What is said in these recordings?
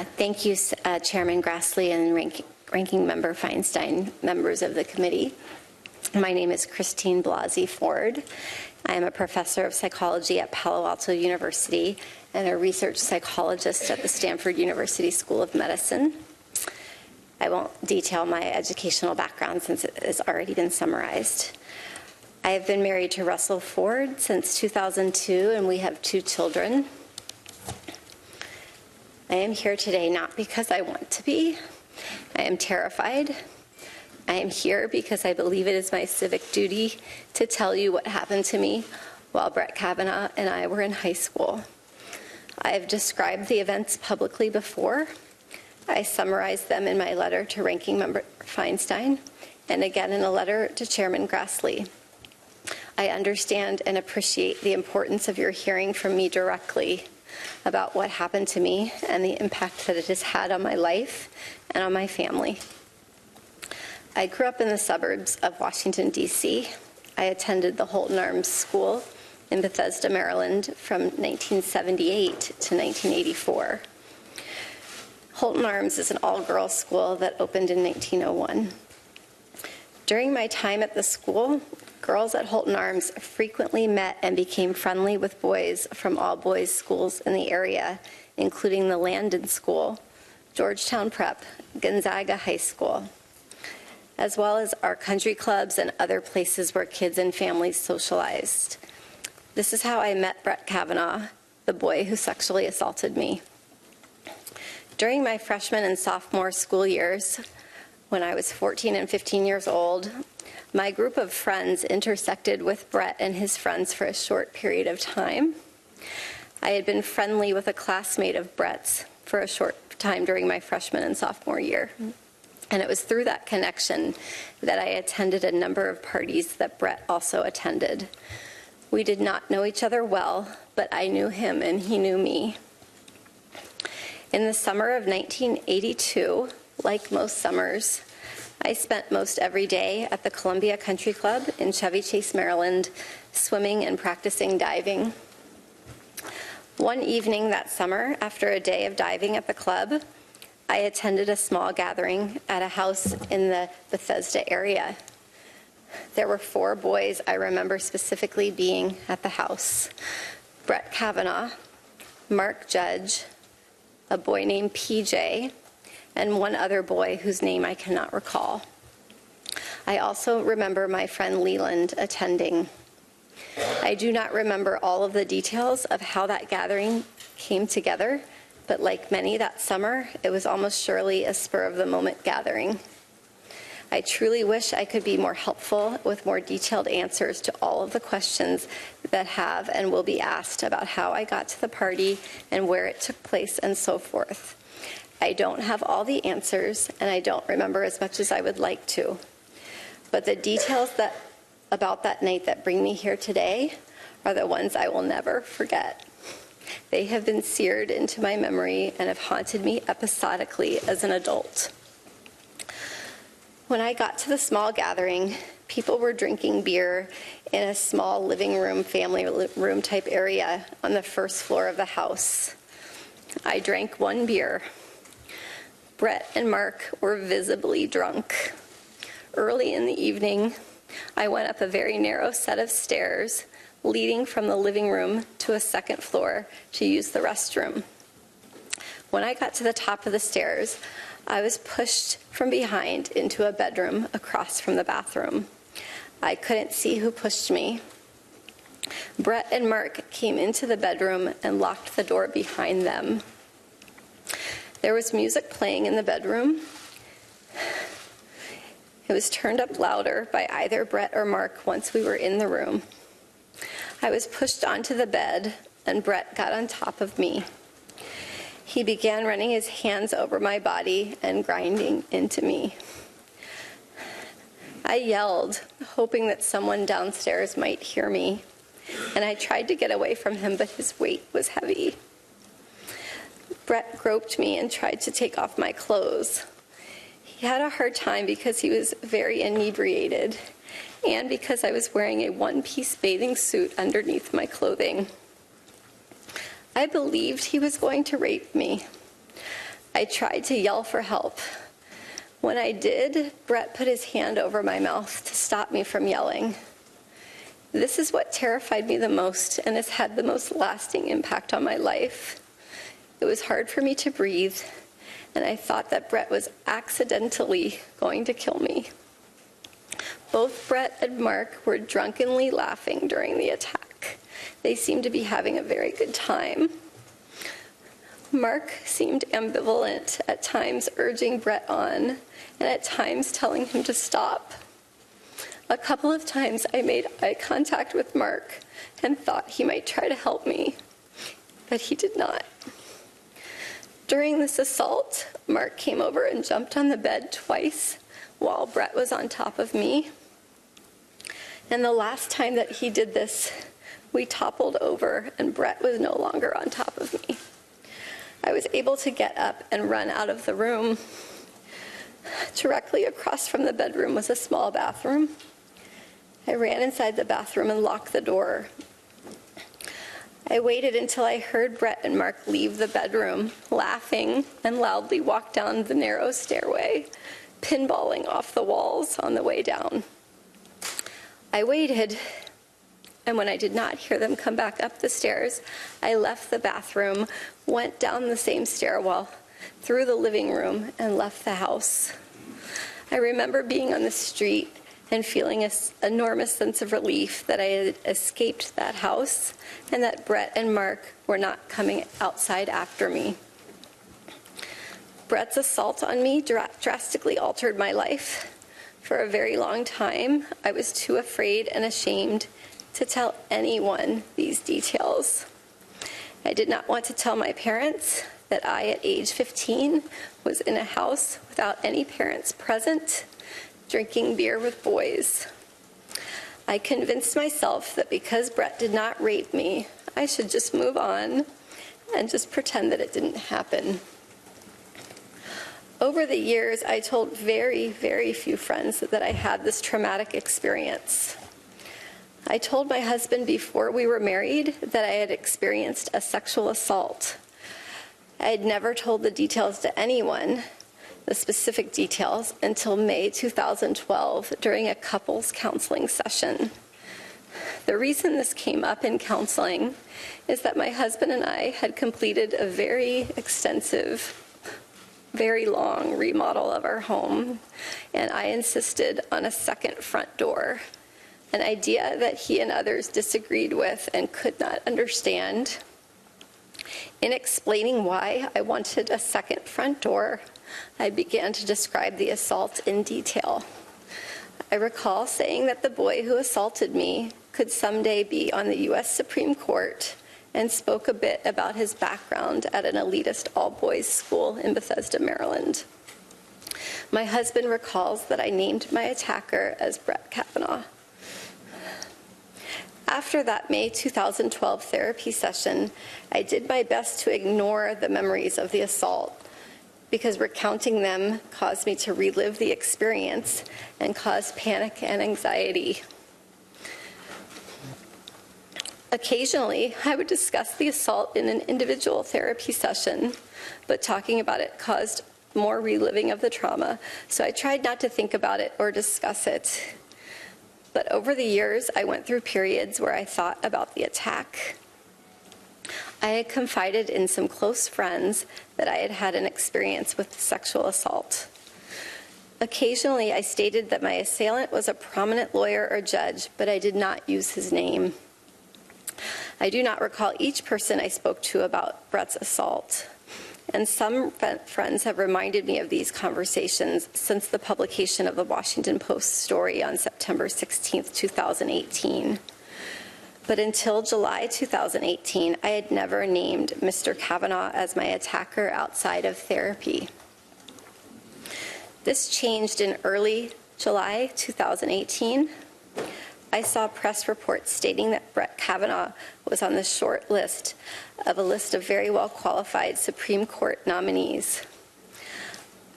Thank you, Chairman Grassley and Ranking Member Feinstein, members of the committee. My name is Christine Blasey Ford. I am a professor of psychology at Palo Alto University and a research psychologist at the Stanford University School of Medicine. I won't detail my educational background since it has already been summarized. I have been married to Russell Ford since 2002, and we have 2 children. I am here today not because I want to be. I am terrified. I am here because I believe it is my civic duty to tell you what happened to me while Brett Kavanaugh and I were in high school. I have described the events publicly before. I summarized them in my letter to Ranking Member Feinstein and again in a letter to Chairman Grassley. I understand and appreciate the importance of your hearing from me directly about what happened to me and the impact that it has had on my life and on my family. I grew up in the suburbs of Washington, D.C. I attended the Holton Arms School in Bethesda, Maryland from 1978 to 1984. Holton Arms is an all-girls school that opened in 1901. During my time at the school, girls at Holton Arms frequently met and became friendly with boys from all-boys schools in the area, including the Landon School, Georgetown Prep, Gonzaga High School, as well as our country clubs and other places where kids and families socialized. This is how I met Brett Kavanaugh, the boy who sexually assaulted me. During my freshman and sophomore school years, when I was 14 and 15 years old, my group of friends intersected with Brett and his friends for a short period of time. I had been friendly with a classmate of Brett's for a short time during my freshman and sophomore year. And it was through that connection that I attended a number of parties that Brett also attended. We did not know each other well, but I knew him and he knew me. In the summer of 1982, like most summers, I spent most every day at the Columbia Country Club in Chevy Chase, Maryland, swimming and practicing diving. One evening that summer, after a day of diving at the club, I attended a small gathering at a house in the Bethesda area. There were 4 boys I remember specifically being at the house: Brett Kavanaugh, Mark Judge, a boy named PJ, and one other boy whose name I cannot recall. I also remember my friend Leland attending. I do not remember all of the details of how that gathering came together, but like many that summer, it was almost surely a spur-of-the-moment gathering. I truly wish I could be more helpful with more detailed answers to all of the questions that have and will be asked about how I got to the party and where it took place and so forth. I don't have all the answers, and I don't remember as much as I would like to. But the details about that night that bring me here today are the ones I will never forget. They have been seared into my memory and have haunted me episodically as an adult. When I got to the small gathering, people were drinking beer in a small living room, family room type area on the first floor of the house. I drank 1 beer. Brett and Mark were visibly drunk. Early in the evening, I went up a very narrow set of stairs leading from the living room to a second floor to use the restroom. When I got to the top of the stairs, I was pushed from behind into a bedroom across from the bathroom. I couldn't see who pushed me. Brett and Mark came into the bedroom and locked the door behind them. There was music playing in the bedroom. It was turned up louder by either Brett or Mark once we were in the room. I was pushed onto the bed, and Brett got on top of me. He began running his hands over my body and grinding into me. I yelled, hoping that someone downstairs might hear me, and I tried to get away from him, but his weight was heavy. Brett groped me and tried to take off my clothes. He had a hard time because he was very inebriated and because I was wearing a one-piece bathing suit underneath my clothing. I believed he was going to rape me. I tried to yell for help. When I did, Brett put his hand over my mouth to stop me from yelling. This is what terrified me the most and has had the most lasting impact on my life. It was hard for me to breathe, and I thought that Brett was accidentally going to kill me. Both Brett and Mark were drunkenly laughing during the attack. They seemed to be having a very good time. Mark seemed ambivalent, at times urging Brett on, and at times telling him to stop. A couple of times I made eye contact with Mark and thought he might try to help me, but he did not. During this assault, Mark came over and jumped on the bed twice while Brett was on top of me. And the last time that he did this, we toppled over and Brett was no longer on top of me. I was able to get up and run out of the room. Directly across from the bedroom was a small bathroom. I ran inside the bathroom and locked the door. I waited until I heard Brett and Mark leave the bedroom, laughing, and loudly walk down the narrow stairway, pinballing off the walls on the way down. I waited, and when I did not hear them come back up the stairs, I left the bathroom, went down the same stairwell, through the living room, and left the house. I remember being on the street and feeling an enormous sense of relief that I had escaped that house and that Brett and Mark were not coming outside after me. Brett's assault on me drastically altered my life. For a very long time, I was too afraid and ashamed to tell anyone these details. I did not want to tell my parents that I, at age 15, was in a house without any parents present, drinking beer with boys. I convinced myself that because Brett did not rape me, I should just move on and just pretend that it didn't happen. Over the years, I told very, very few friends that I had this traumatic experience. I told my husband before we were married that I had experienced a sexual assault. I had never told the details to anyone, the specific details, until May 2012 during a couples counseling session. The reason this came up in counseling is that my husband and I had completed a very extensive, very long remodel of our home, and I insisted on a second front door, an idea that he and others disagreed with and could not understand. In explaining why I wanted a second front door, I began to describe the assault in detail. I recall saying that the boy who assaulted me could someday be on the U.S. Supreme Court, and spoke a bit about his background at an elitist all-boys school in Bethesda, Maryland. My husband recalls that I named my attacker as Brett Kavanaugh. After that May 2012 therapy session, I did my best to ignore the memories of the assault, because recounting them caused me to relive the experience and caused panic and anxiety. Occasionally, I would discuss the assault in an individual therapy session, but talking about it caused more reliving of the trauma, so I tried not to think about it or discuss it. But over the years, I went through periods where I thought about the attack. I had confided in some close friends that I had had an experience with sexual assault. Occasionally, I stated that my assailant was a prominent lawyer or judge, but I did not use his name. I do not recall each person I spoke to about Brett's assault, and some friends have reminded me of these conversations since the publication of the Washington Post story on September 16, 2018. But until July 2018, I had never named Mr. Kavanaugh as my attacker outside of therapy. This changed in early July 2018. I saw press reports stating that Brett Kavanaugh was on the short list of a list of very well-qualified Supreme Court nominees.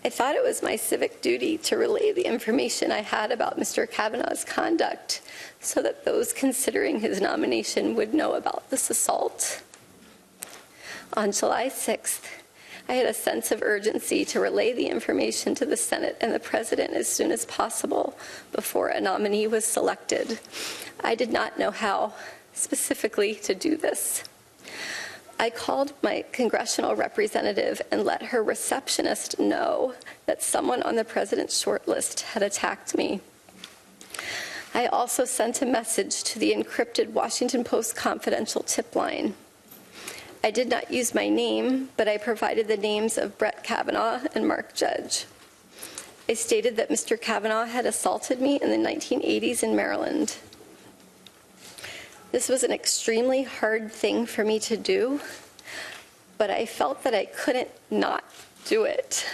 I thought it was my civic duty to relay the information I had about Mr. Kavanaugh's conduct so that those considering his nomination would know about this assault. On July 6th, I had a sense of urgency to relay the information to the Senate and the President as soon as possible before a nominee was selected. I did not know how specifically to do this. I called my congressional representative and let her receptionist know that someone on the President's shortlist had attacked me. I also sent a message to the encrypted Washington Post confidential tip line. I did not use my name, but I provided the names of Brett Kavanaugh and Mark Judge. I stated that Mr. Kavanaugh had assaulted me in the 1980s in Maryland. This was an extremely hard thing for me to do, but I felt that I couldn't not do it.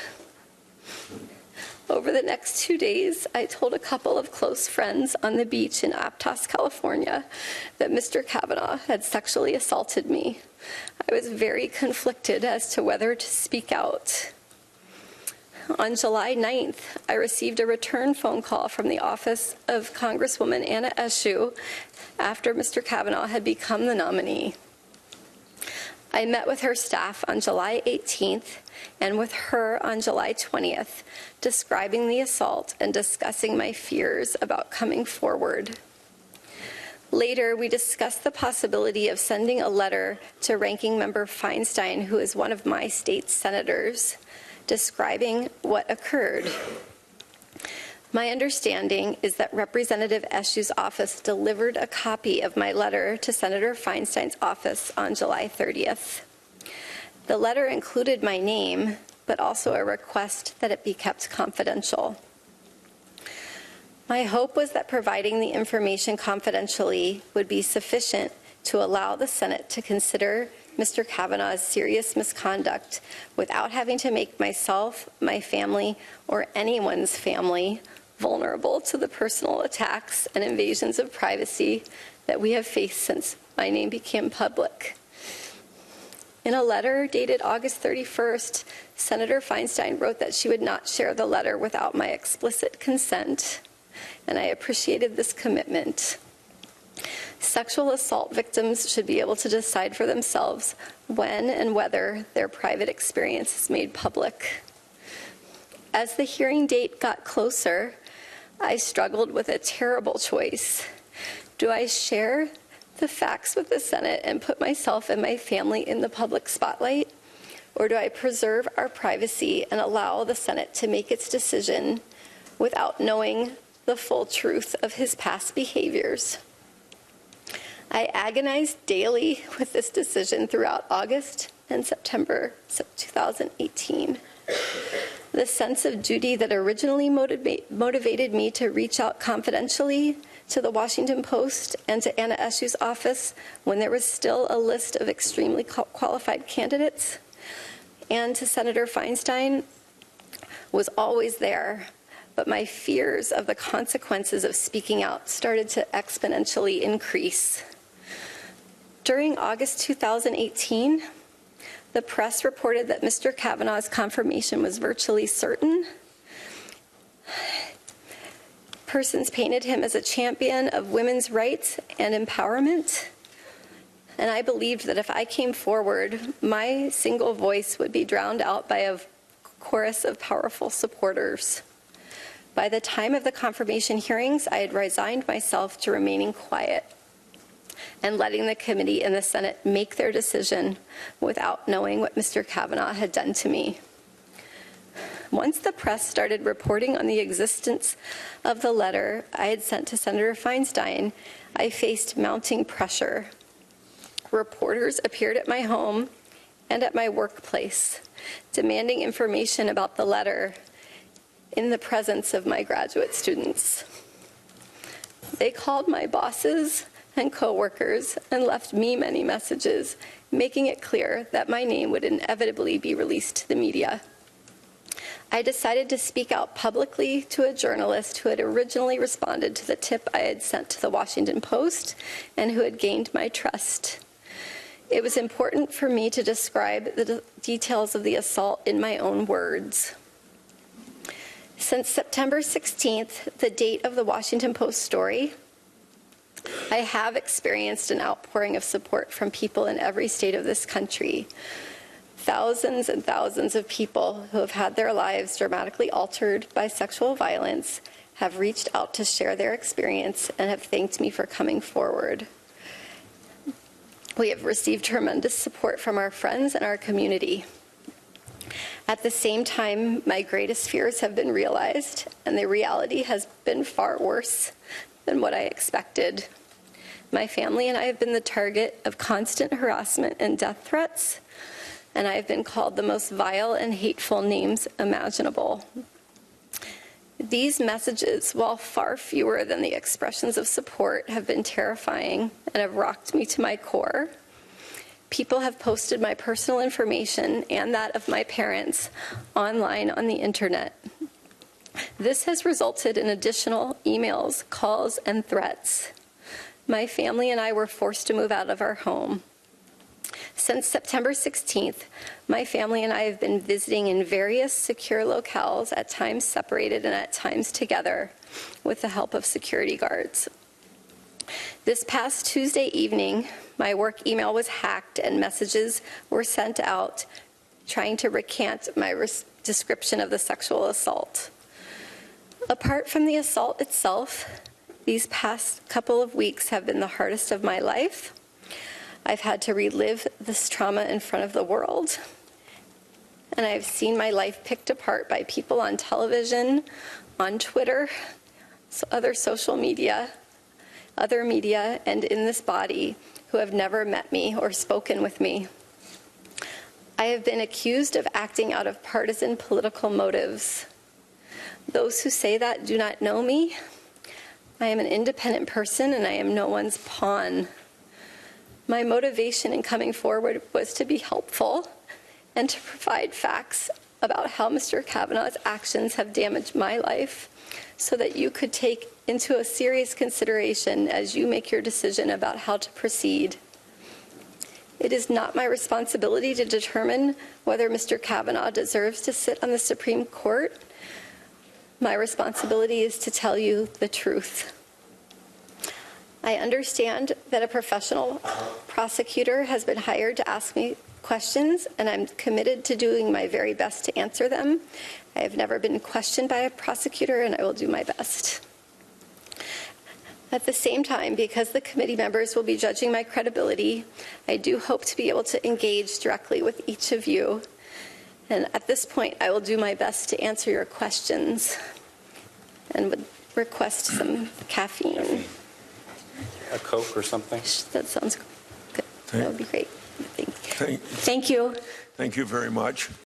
Over the next 2 days, I told a couple of close friends on the beach in Aptos, California, that Mr. Kavanaugh had sexually assaulted me. I was very conflicted as to whether to speak out. On July 9th, I received a return phone call from the office of Congresswoman Anna Eshoo after Mr. Kavanaugh had become the nominee. I met with her staff on July 18th and with her on July 20th, describing the assault and discussing my fears about coming forward. Later, we discussed the possibility of sending a letter to Ranking Member Feinstein, who is one of my state's senators, describing what occurred. My understanding is that Representative Eshoo's office delivered a copy of my letter to Senator Feinstein's office on July 30th. The letter included my name, but also a request that it be kept confidential. My hope was that providing the information confidentially would be sufficient to allow the Senate to consider Mr. Kavanaugh's serious misconduct without having to make myself, my family, or anyone's family vulnerable to the personal attacks and invasions of privacy that we have faced since my name became public. In a letter dated August 31st, Senator Feinstein wrote that she would not share the letter without my explicit consent, and I appreciated this commitment. Sexual assault victims should be able to decide for themselves when and whether their private experience is made public. As the hearing date got closer, I struggled with a terrible choice. Do I share the facts with the Senate and put myself and my family in the public spotlight? Or do I preserve our privacy and allow the Senate to make its decision without knowing the full truth of his past behaviors? I agonized daily with this decision throughout August and September 2018. The sense of duty that originally motivated me to reach out confidentially to the Washington Post and to Anna Eshoo's office when there was still a list of extremely qualified candidates, and to Senator Feinstein was always there, but my fears of the consequences of speaking out started to exponentially increase. During August 2018, the press reported that Mr. Kavanaugh's confirmation was virtually certain. Persons painted him as a champion of women's rights and empowerment. And I believed that if I came forward, my single voice would be drowned out by a chorus of powerful supporters. By the time of the confirmation hearings, I had resigned myself to remaining quiet and letting the committee and the Senate make their decision without knowing what Mr. Kavanaugh had done to me. Once the press started reporting on the existence of the letter I had sent to Senator Feinstein, I faced mounting pressure. Reporters appeared at my home and at my workplace, demanding information about the letter in the presence of my graduate students. They called my bosses and coworkers and left me many messages, making it clear that my name would inevitably be released to the media. I decided to speak out publicly to a journalist who had originally responded to the tip I had sent to the Washington Post and who had gained my trust. It was important for me to describe the details of the assault in my own words. Since September 16th, the date of the Washington Post story, I have experienced an outpouring of support from people in every state of this country. Thousands and thousands of people who have had their lives dramatically altered by sexual violence have reached out to share their experience and have thanked me for coming forward. We have received tremendous support from our friends and our community. At the same time, my greatest fears have been realized, and the reality has been far worse than what I expected. My family and I have been the target of constant harassment and death threats, and I have been called the most vile and hateful names imaginable. These messages, while far fewer than the expressions of support, have been terrifying and have rocked me to my core. People have posted my personal information and that of my parents online on the internet. This has resulted in additional emails, calls, and threats. My family and I were forced to move out of our home. Since September 16th, my family and I have been visiting in various secure locales, at times separated and at times together, with the help of security guards. This past Tuesday evening, my work email was hacked and messages were sent out trying to recant my description of the sexual assault. Apart from the assault itself, these past couple of weeks have been the hardest of my life. I've had to relive this trauma in front of the world, and I've seen my life picked apart by people on television, on Twitter, other social media, other media, and in this body who have never met me or spoken with me. I have been accused of acting out of partisan political motives. Those who say that do not know me. I am an independent person, and I am no one's pawn. My motivation in coming forward was to be helpful and to provide facts about how Mr. Kavanaugh's actions have damaged my life so that you could take into a serious consideration as you make your decision about how to proceed. It is not my responsibility to determine whether Mr. Kavanaugh deserves to sit on the Supreme Court. My responsibility is to tell you the truth. I understand that a professional prosecutor has been hired to ask me questions, and I'm committed to doing my very best to answer them. I have never been questioned by a prosecutor, and I will do my best. At the same time, because the committee members will be judging my credibility, I do hope to be able to engage directly with each of you. And at this point, I will do my best to answer your questions and would request some caffeine. A Coke or something? That sounds good. That would be great. Thank you. Thank you very much.